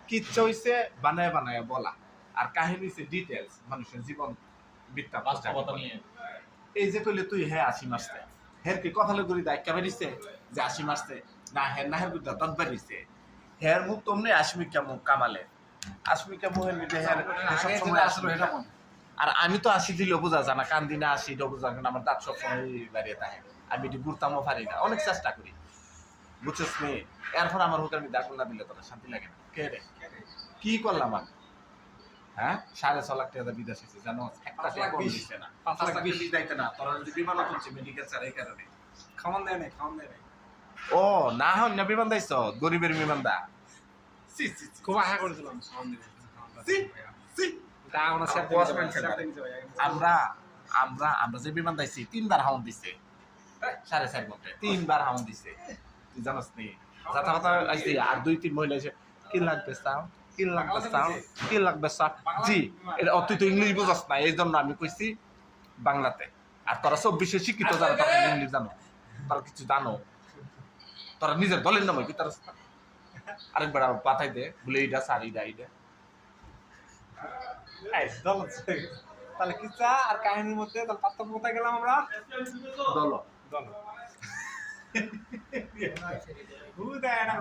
কিচ্ছা হইছে বানায় বানায় বলা, আর কাহিনী হইছে ডিটেলস মানুষের জীবন বৃত্তান্ত। বাস্তবতা নিয়ে। এই যে কইলে তুই হ্যাঁ 80 মারছে, হের কি কথালে করি দা একেবারে দিছে যে 80 মারছে, না হের না হের গুদা তৎবার দিছে, হের মুখ তোমনে আশমিকা মুখ কামালে, আশমিকা মুখের মধ্যে হের সব সময় আসলে এটা মন। আর আমি তো 80 দিলেও বোঝা যায় না, কান দিনা 80 টা বোঝা যায় না, আমার দাঁত সব সময় বাড়িয়ে থাকে, আমি এটি ঘুরতামও পারি না, অনেক চেষ্টা করি, বুঝছিস নি? এরপর আমার হুকার মধ্যে আগুন না দিলে তোর শান্তি লাগে না। কে রে কি করলাম আমি? হ্যাঁ 6.5 লাখ টাকা বিদেশ হয়েছে জানো, একটা টাকা কম দিচ্ছে না, 5 লাখ বেশি যাইতে না, তোরা যদি বিমান তুলছে মেডিকেল স্যার এই কারণে খাওয়ান দেয় নাই, খাওয়ান দেয় নাই। ও না হন না বিমান দাইছ, গরিবের বিমান দা খুব আশা করেছিলাম খাওয়ান দেবে। তা আমরা স্যার আমরা আমরা আমরা যে বিমান দাইছি 3 বার হাউন দিছে, 4.5 ঘন্টায় 3 বার হাউন দিছে, তুই জানাস নি? যাতা কথা আইছে আর 2-3 মহিলা এসে কি লাগবে চাও, কি লাগবে চাও, কি লাগবে চাও, জি এটা তুই তো ইংলিশ বুঝাস না, এই জন্য আমি কইছি বাংলাতে। আর তোরা 24 শিক্ষিত যারা তোরা ইংলিশ জানো, তোরা কিছু জানো, তোরা নিজের দলের নাম কি তার আরেকবার পাঠাই দে বলে এইটা স্যার এইটা এইটা তাহলে কিচ্ছা আর কাহিনীর মধ্যে তাহলে পার্থক্য কোথায় গেলাম আমরা? দল দল দেয় না